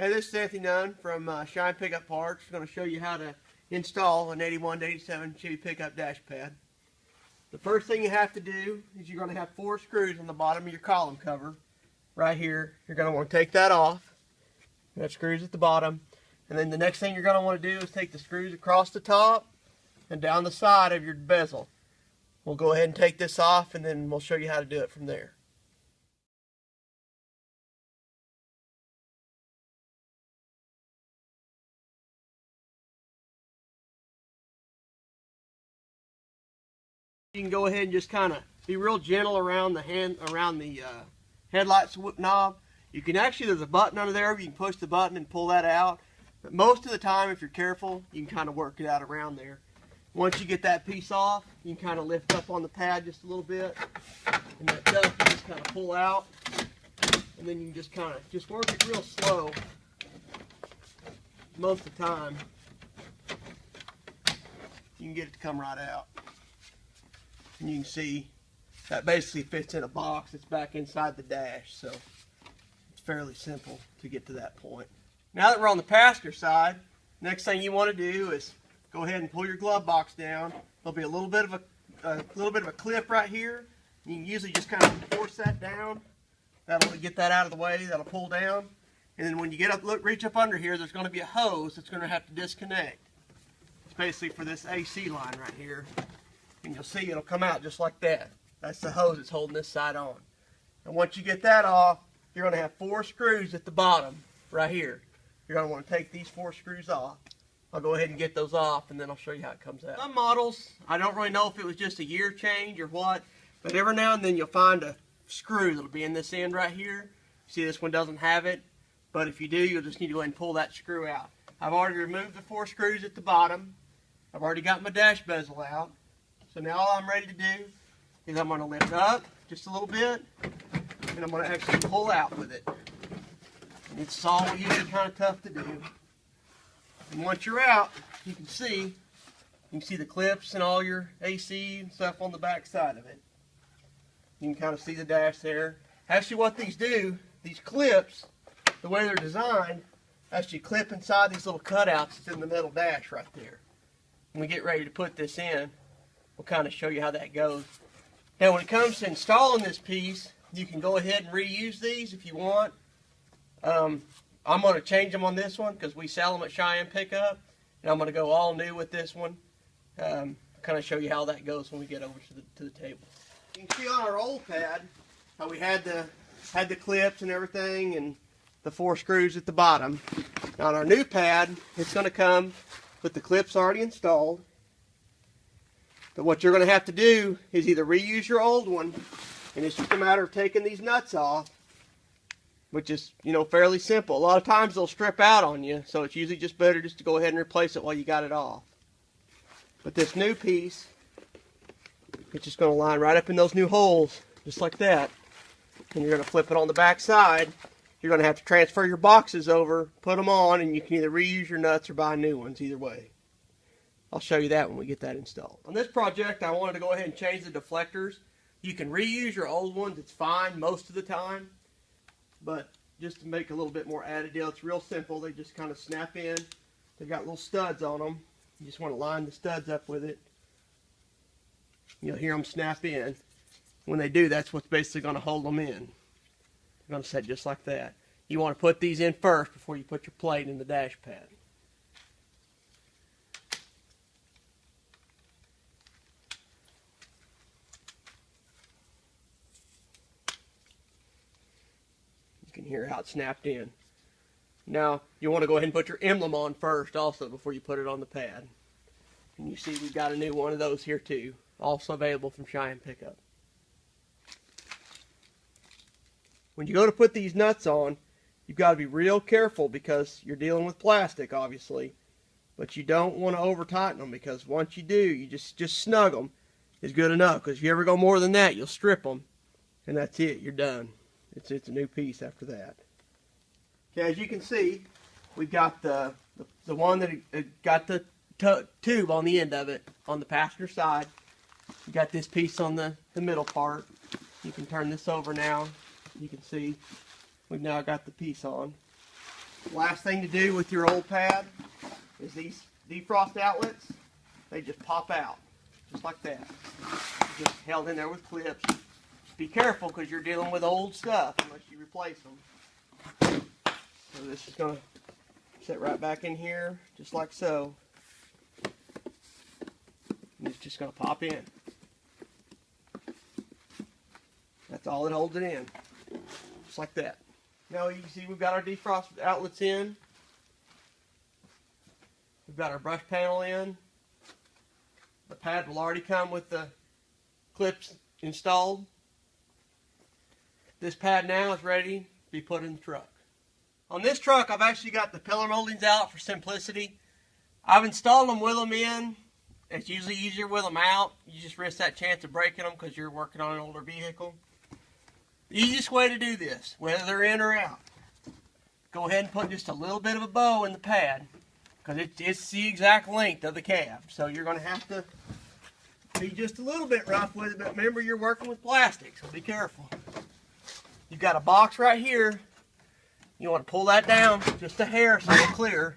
Hey, this is Anthony Nunn from Cheyenne Pickup Parts. I'm going to show you how to install an 81 to 87 Chevy pickup dash pad. The first thing you have to do is you're going to have 4 screws on the bottom of your column cover. Right here, you're going to want to take that off. That screws at the bottom. And then the next thing you're going to want to do is take the screws across the top and down the side of your bezel. We'll go ahead and take this off, and then we'll show you how to do it from there. You can go ahead and just kind of be real gentle around the headlight knob. You can actually, there's a button under there, you can push the button and pull that out. But most of the time, if you're careful, you can kind of work it out around there. Once you get that piece off, you can kind of lift up on the pad just a little bit. And that stuff you just kind of pull out. And then you can just kind of just work it real slow most of the time. You can get it to come right out. And you can see that basically fits in a box that's back inside the dash, so it's fairly simple to get to that point. Now that we're on the passenger side, next thing you want to do is go ahead and pull your glove box down. There'll be a little bit of a clip right here. You can usually just kind of force that down. That'll get that out of the way. That'll pull down. And then when you get up, reach up under here, there's going to be a hose that's going to have to disconnect. It's basically for this AC line right here. And you'll see it'll come out just like that. That's the hose that's holding this side on. And once you get that off, you're going to have 4 screws at the bottom right here. You're going to want to take these 4 screws off. I'll go ahead and get those off, and then I'll show you how it comes out. Some models, I don't really know if it was just a year change or what, but every now and then you'll find a screw that'll be in this end right here. See, this one doesn't have it, but if you do, you'll just need to go ahead and pull that screw out. I've already removed the 4 screws at the bottom. I've already got my dash bezel out. So now all I'm ready to do is I'm going to lift up just a little bit, and I'm going to actually pull out with it. And it's all usually kind of tough to do. And once you're out, you can see the clips and all your AC and stuff on the back side of it. You can kind of see the dash there. Actually, what these do, these clips, the way they're designed, actually clip inside these little cutouts that's in the metal dash right there. When we get ready to put this in, we'll kind of show you how that goes. Now, when it comes to installing this piece, you can go ahead and reuse these if you want. I'm going to change them on this one because we sell them at Cheyenne Pickup, and I'm going to go all new with this one. Kind of show you how that goes when we get over to the table. You can see on our old pad how we had the clips and everything and the 4 screws at the bottom. Now on our new pad, it's going to come with the clips already installed. But what you're going to have to do is either reuse your old one, and it's just a matter of taking these nuts off, which is, fairly simple. A lot of times they'll strip out on you, so it's usually just better just to go ahead and replace it while you got it off. But this new piece, it's just going to line right up in those new holes, just like that. And you're going to flip it on the back side. You're going to have to transfer your boxes over, put them on, and you can either reuse your nuts or buy new ones, either way. I'll show you that when we get that installed. On this project, I wanted to go ahead and change the deflectors. You can reuse your old ones, it's fine most of the time. But just to make a little bit more added deal, it's real simple. They just kind of snap in. They've got little studs on them. You just want to line the studs up with it. You'll hear them snap in. When they do, that's what's basically going to hold them in. You're going to set just like that. You want to put these in first before you put your plate in the dash pad. You can hear how it snapped in. Now, you want to go ahead and put your emblem on first also before you put it on the pad. And you see we've got a new one of those here too, also available from Cheyenne Pickup. When you go to put these nuts on, you've got to be real careful because you're dealing with plastic, obviously. But you don't want to over tighten them, because once you do, you just snug them is good enough. Because if you ever go more than that, you'll strip them, and that's it. You're done. It's a new piece after that. Okay, as you can see, we've got the one that got the tube on the end of it on the passenger side. We've got this piece on the middle part. You can turn this over now. You can see we've now got the piece on. Last thing to do with your old pad is these defrost outlets. They just pop out, just like that. Just held in there with clips. Just be careful because you're dealing with old stuff unless you replace them. So this is going to sit right back in here, just like so. And it's just going to pop in. That's all that holds it in, just like that. Now you can see we've got our defrost outlets in. We've got our brush panel in. The pad will already come with the clips installed. This pad now is ready to be put in the truck. On this truck, I've actually got the pillar moldings out for simplicity. I've installed them with them in. It's usually easier with them out. You just risk that chance of breaking them because you're working on an older vehicle. The easiest way to do this, whether they're in or out, go ahead and put just a little bit of a bow in the pad because it's the exact length of the cab. So you're going to have to be just a little bit rough with it, but remember you're working with plastic, so be careful. You've got a box right here. You want to pull that down just a hair so it's clear.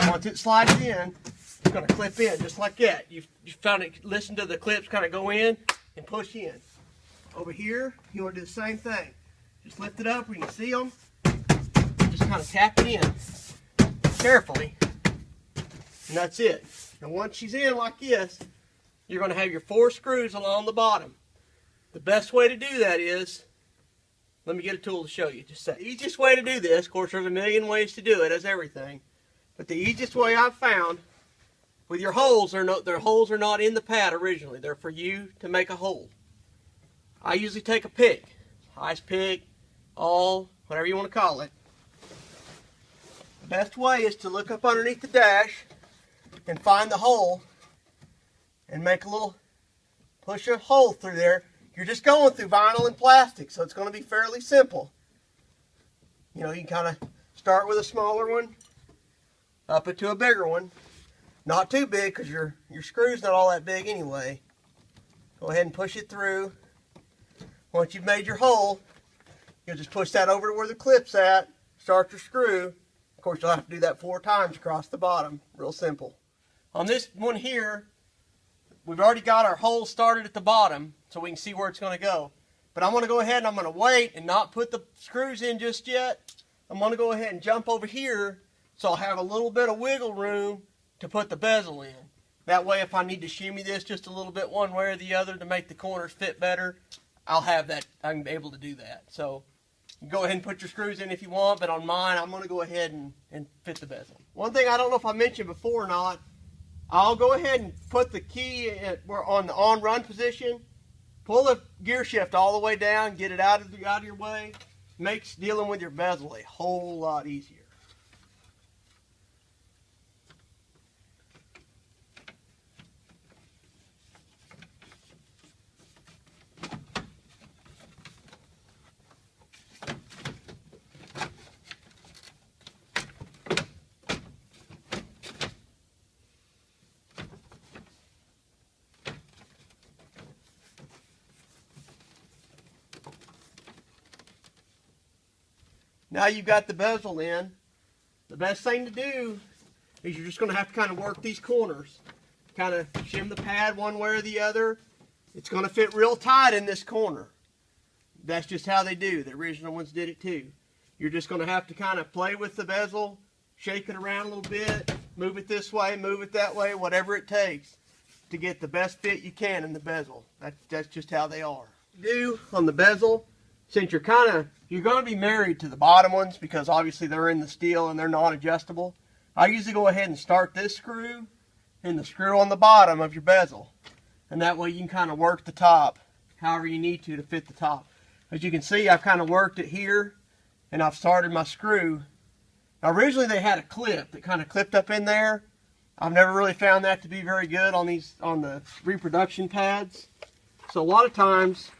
Once it slides in, it's going to clip in just like that. You found it, listen to the clips kind of go in and push in. Over here, you want to do the same thing. Just lift it up where you can see them. Just kind of tap it in carefully. And that's it. And once she's in like this, you're going to have your 4 screws along the bottom. The best way to do that is, let me get a tool to show you. Just the easiest way to do this, of course there's a million ways to do it as everything, but the easiest way I've found with your holes, their holes are not in the pad originally. They're for you to make a hole. I usually take a pick, ice pick, awl, whatever you want to call it. The best way is to look up underneath the dash and find the hole and make a little, push a hole through there. You're just going through vinyl and plastic, so it's going to be fairly simple. You know, you can kind of start with a smaller one, up it to a bigger one. Not too big because your screw's not all that big anyway. Go ahead and push it through. Once you've made your hole, you'll just push that over to where the clip's at, start your screw. Of course, you'll have to do that 4 times across the bottom. Real simple. On this one here, we've already got our hole started at the bottom so we can see where it's going to go. But I'm going to go ahead and I'm going to wait and not put the screws in just yet. I'm going to go ahead and jump over here so I'll have a little bit of wiggle room to put the bezel in. That way if I need to shimmy this just a little bit one way or the other to make the corners fit better, I'll have that, I'm able to do that. So you go ahead and put your screws in if you want, but on mine I'm going to go ahead and fit the bezel. One thing I don't know if I mentioned before or not, I'll go ahead and put the key on the on-run position, pull the gear shift all the way down, get it out of your way. Makes dealing with your bezel a whole lot easier. Now you've got the bezel in. The best thing to do is you're just going to have to kind of work these corners. Kind of shim the pad one way or the other. It's going to fit real tight in this corner. That's just how they do. The original ones did it too. You're just going to have to kind of play with the bezel, shake it around a little bit, move it this way, move it that way, whatever it takes to get the best fit you can in the bezel. That's just how they are. Do on the bezel, since you're going to be married to the bottom ones because obviously they're in the steel and they're non-adjustable, I usually go ahead and start this screw and the screw on the bottom of your bezel. And that way you can kind of work the top however you need to fit the top. As you can see, I've kind of worked it here and I've started my screw. Now, originally they had a clip that kind of clipped up in there. I've never really found that to be very good on the reproduction pads. So a lot of times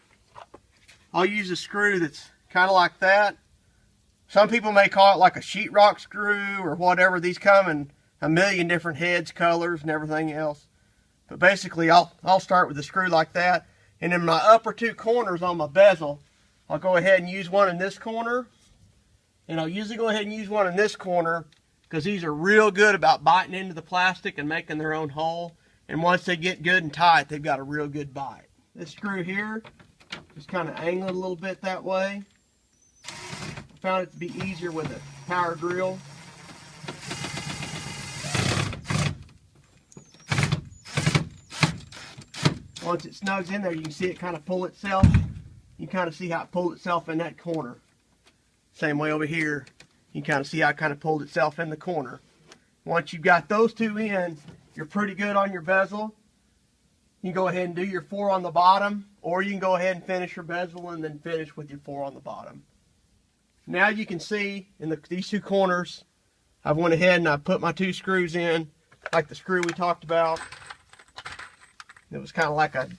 I'll use a screw that's kind of like that. Some people may call it like a sheetrock screw or whatever. These come in a million different heads, colors, and everything else. But basically, I'll start with a screw like that. And in my upper 2 corners on my bezel, I'll go ahead and use one in this corner And I'll usually go ahead and use one in this corner because these are real good about biting into the plastic and making their own hole. And once they get good and tight, they've got a real good bite. This screw here, just kind of angle it a little bit that way. I found it to be easier with a power drill. Once it snugs in there, you can see it kind of pull itself. You can kind of see how it pulled itself in that corner. Same way over here. You can kind of see how it kind of pulled itself in the corner. Once you've got those two in, you're pretty good on your bezel. You can go ahead and do your 4 on the bottom, or you can go ahead and finish your bezel and then finish with your 4 on the bottom. Now you can see in these two corners, I've went ahead and I put my 2 screws in, like the screw we talked about. It was kind of like a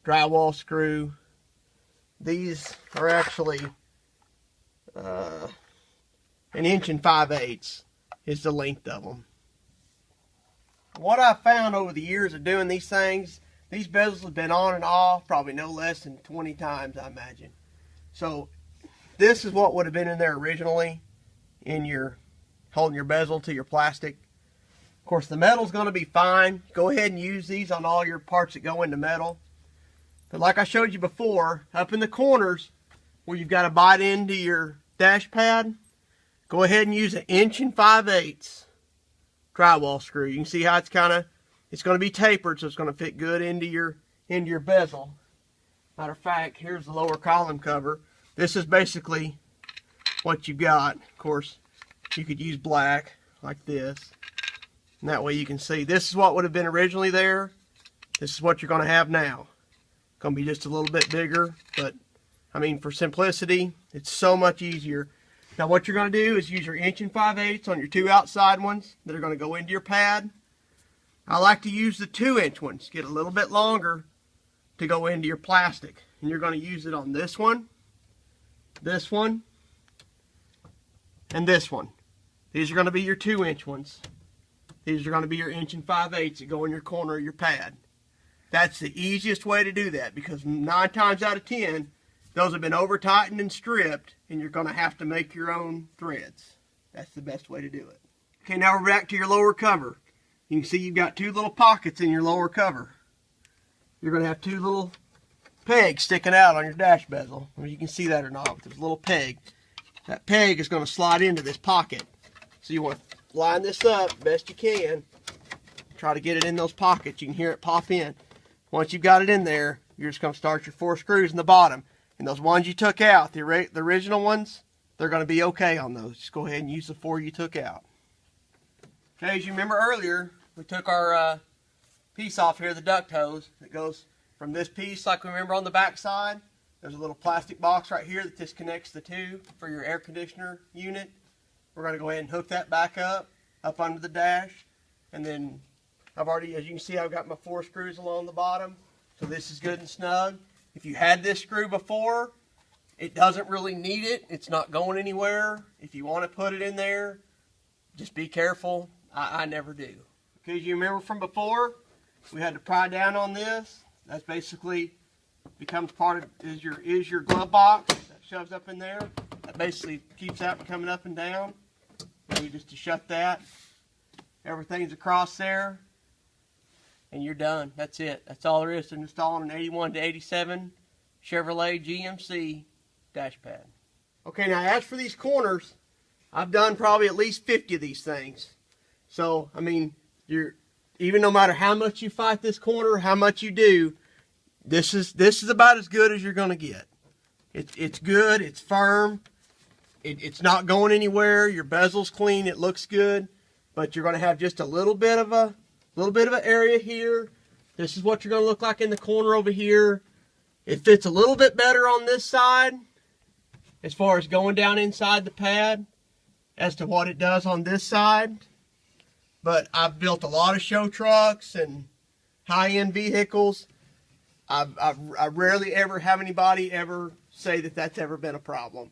drywall screw. These are actually 1 5/8 inches is the length of them. What I've found over the years of doing these things, these bezels have been on and off probably no less than 20 times, I imagine. So this is what would have been in there originally, in your holding your bezel to your plastic. Of course, the metal's going to be fine. Go ahead and use these on all your parts that go into metal. But like I showed you before, up in the corners where you've got to bite into your dash pad, go ahead and use 1 5/8 inches drywall screw. You can see how it's going to be tapered, so it's going to fit good into your bezel. Matter of fact, here's the lower column cover. This is basically what you've got. Of course, you could use black like this. And that way you can see this is what would have been originally there. This is what you're going to have now. Going to be just a little bit bigger, but I mean, for simplicity, it's so much easier. Now what you're going to do is use your 1 5/8 inches on your 2 outside ones that are going to go into your pad. I like to use the 2-inch ones, get a little bit longer to go into your plastic. And you're going to use it on this one, and this one. These are going to be your 2-inch ones. These are going to be your 1 5/8 inches that go in your corner of your pad. That's the easiest way to do that, because 9 times out of 10, those have been over tightened and stripped, and you're going to have to make your own threads. That's the best way to do it. Okay, now we're back to your lower cover. You can see you've got 2 little pockets in your lower cover. You're going to have 2 little pegs sticking out on your dash bezel. Whether you can see that or not, but there's a little peg. That peg is going to slide into this pocket. So you want to line this up best you can. Try to get it in those pockets. You can hear it pop in. Once you've got it in there, you're just going to start your 4 screws in the bottom. And those ones you took out, the original ones, they're going to be okay on those. Just go ahead and use the 4 you took out. Okay, as you remember earlier, we took our piece off here, the duct hose. It goes from this piece, like we remember on the back side. There's a little plastic box right here that disconnects the 2 for your air conditioner unit. We're going to go ahead and hook that back up under the dash. And then I've already, as you can see, I've got my 4 screws along the bottom. So this is good and snug. If you had this screw before, it doesn't really need it. It's not going anywhere. If you want to put it in there, just be careful. I never do. Because you remember from before, we had to pry down on this. That's basically becomes part of is your glove box that shoves up in there. That basically keeps that from coming up and down. Maybe just to shut that. Everything's across there, and you're done. That's it. That's all there is to installing an 81 to 87 Chevrolet GMC dash pad. Okay, now as for these corners, I've done probably at least 50 of these things. So, I mean, even no matter how much you fight this corner, how much you do, this is about as good as you're going to get. It's good, it's firm, it's not going anywhere, your bezel's clean, it looks good, but you're going to have just a little bit of an area here. This is what you're going to look like in the corner over here. It fits a little bit better on this side as far as going down inside the pad as to what it does on this side. But I've built a lot of show trucks and high-end vehicles. I rarely ever have anybody ever say that that's ever been a problem.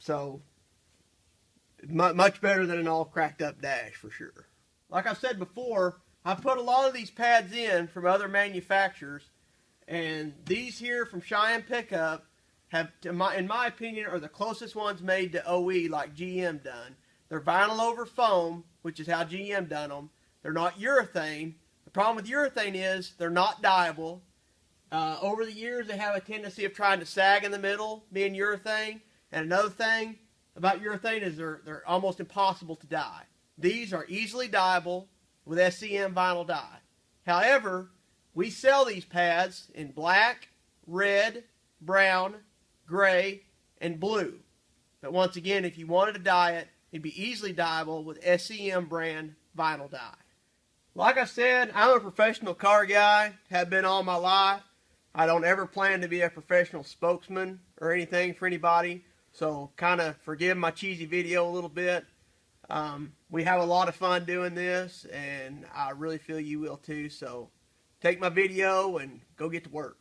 So, much better than an all cracked up dash for sure. Like I've said before, I've put a lot of these pads in from other manufacturers. And these here from Cheyenne Pickup, have, in my opinion, are the closest ones made to OE like GM done. They're vinyl over foam, which is how GM done them. They're not urethane. The problem with urethane is they're not dyeable. Over the years, they have a tendency of trying to sag in the middle, being urethane. And another thing about urethane is they're almost impossible to dye. These are easily dyeable with SCM vinyl dye. However, we sell these pads in black, red, brown, gray, and blue. But once again, if you wanted to dye it, it'd be easily dyeable with SCM brand vinyl dye. Like I said, I'm a professional car guy, have been all my life. I don't ever plan to be a professional spokesman or anything for anybody, so kind of forgive my cheesy video a little bit. We have a lot of fun doing this, and I really feel you will too, so take my video and go get to work.